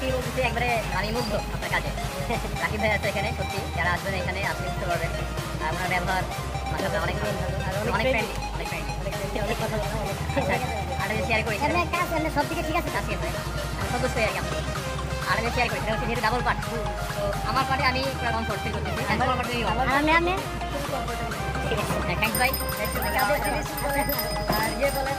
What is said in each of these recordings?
সত্যি বলতেছি একবারে আমি মুগ্ধ আপনার কাজে। রাকিব ভাই আছে এখানে, সত্যি যারা আসবেন এখানে আপনি বুঝতে পারবেন। আর ওনার ব্যবহার মাশাআল্লাহ অনেক ভালো, অনেক ফ্রেন্ডলি, অনেক ফ্রেন্ডলি, অনেক কথা বলা। আর শেয়ার করি এখানে কাজ এমনি সব দিকে ঠিক আছে, কাজ ভাই আমি সন্তুষ্ট আর কি। আমি আর শেয়ার করি, সেটা হচ্ছে যেহেতু ডাবল পার্ট, তো আমার পার্টে আমি পুরো কমফোর্ট ফিল করতেছি। ডাবল পার্টে আমি থ্যাঙ্কস ভাই। আর ইয়ে বলেন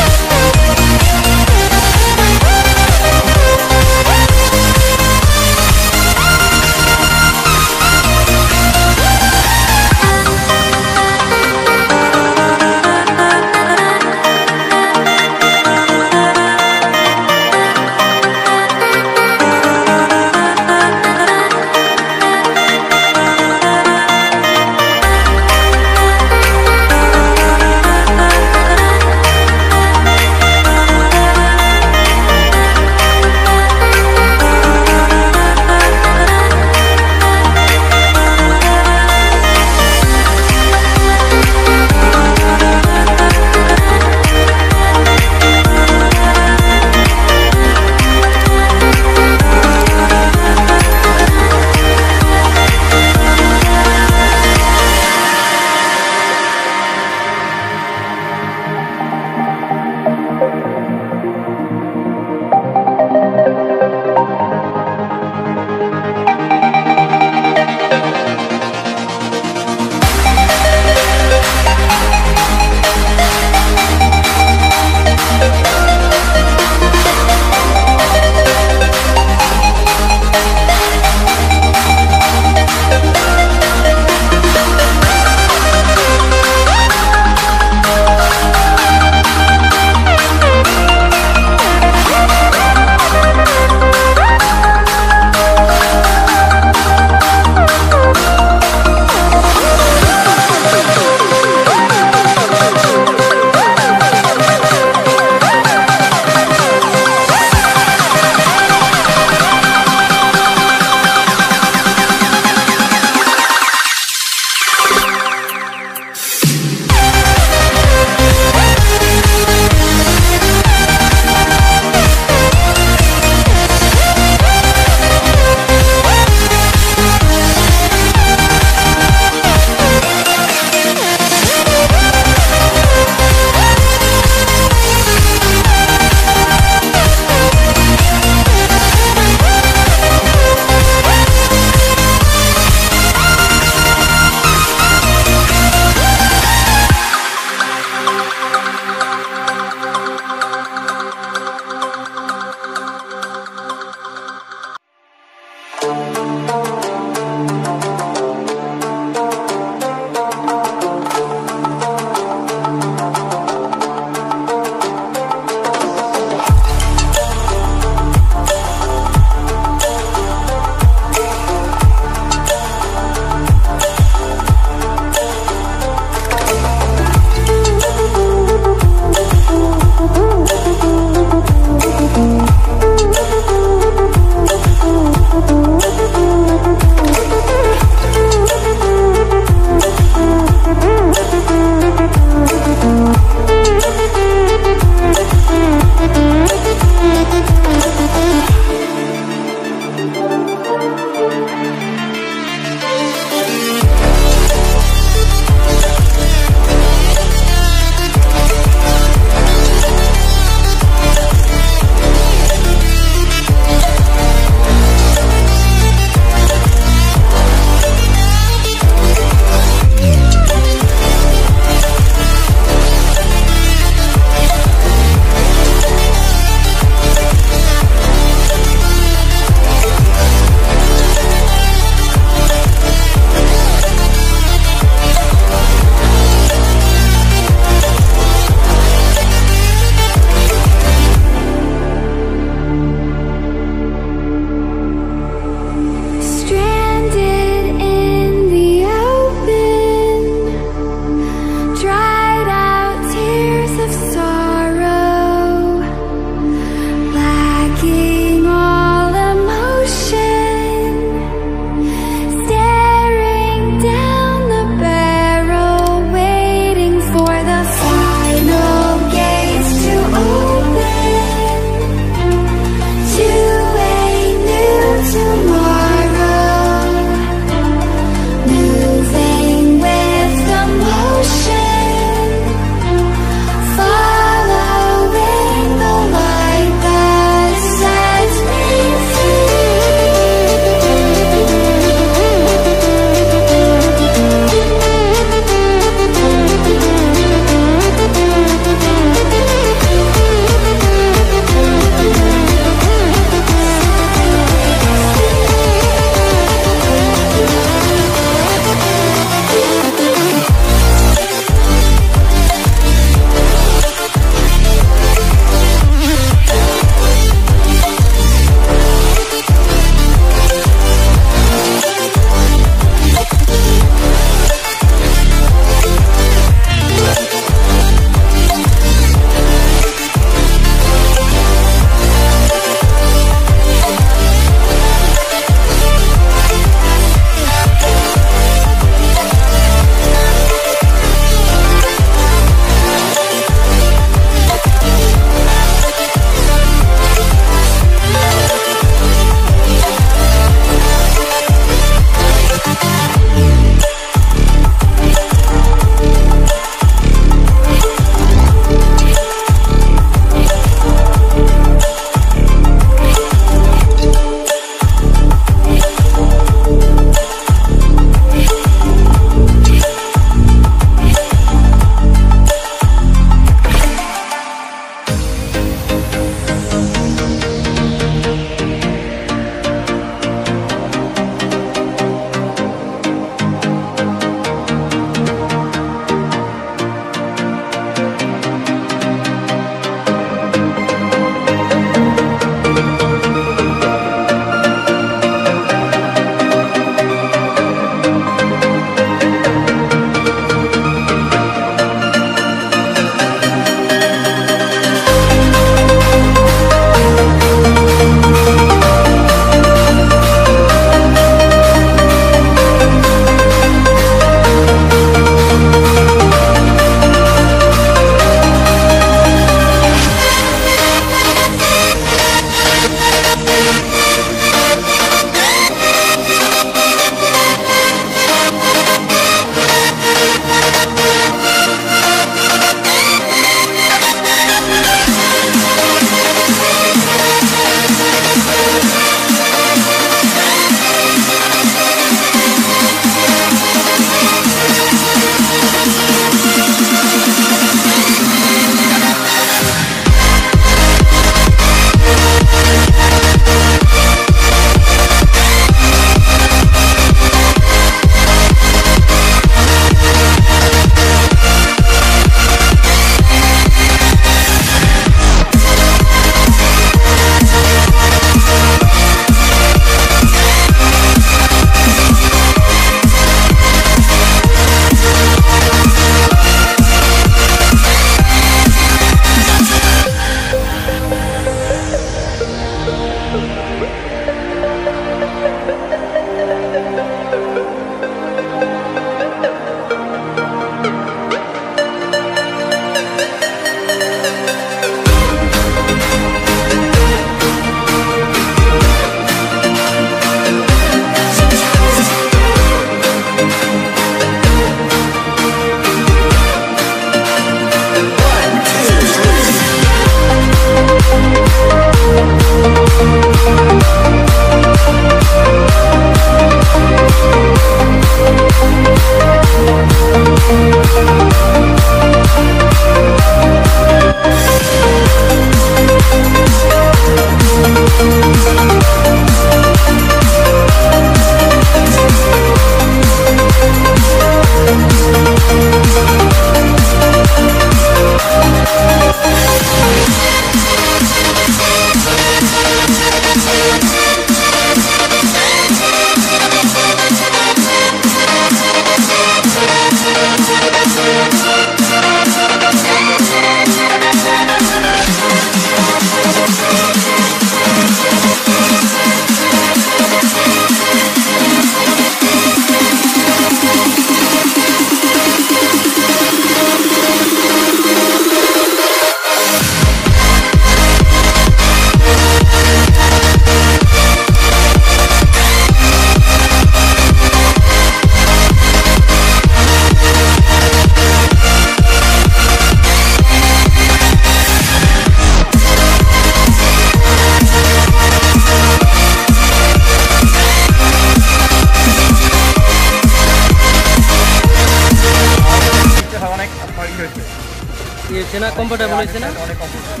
হয়েছে না, কমফোর্টেবল হয়েছে না? অনেক কমফোর্টেবল,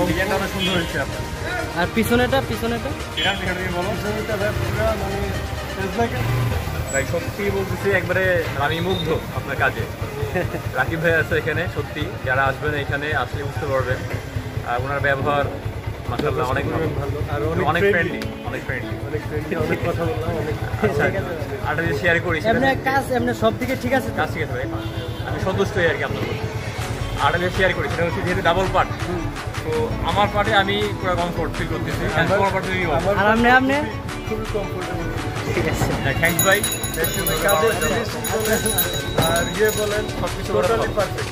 ডিজাইনটা অনেক সুন্দর হয়েছে আপনার। আর পিছনেটা ভাই সত্যি বলতেছি একবারে আমি মুগ্ধ আপনার কাজে। রাকিব ভাই আছে এখানে, সত্যি যারা আসবেন এখানে আসলে বুঝতে পারবেন। আর ওনার ব্যবহার মাশাআল্লাহ অনেক ভালো আর অনেক ফ্রেন্ডলি, অনেক কথা বললাম, অনেক আচ্ছা শেয়ার করি। এমনি সব দিকে ঠিক আছে? কাজ ঠিক আছে ভাই, আমি সন্তুষ্ট হই আর কি আপনার বলতে। আরটা যে শেয়ার করি সেটা হচ্ছে যেহেতু ডাবল পার্ট, তো আমার পার্টে আমি পুরো কমফোর্ট ফিল করতেছি, তোমার পার্টে আর আপনি খুবই কমফোর্টেবল। ঠিক আছে, থ্যাংকস ভাই। আর ইয়ে বলেন সব কিছু পারফেক্ট।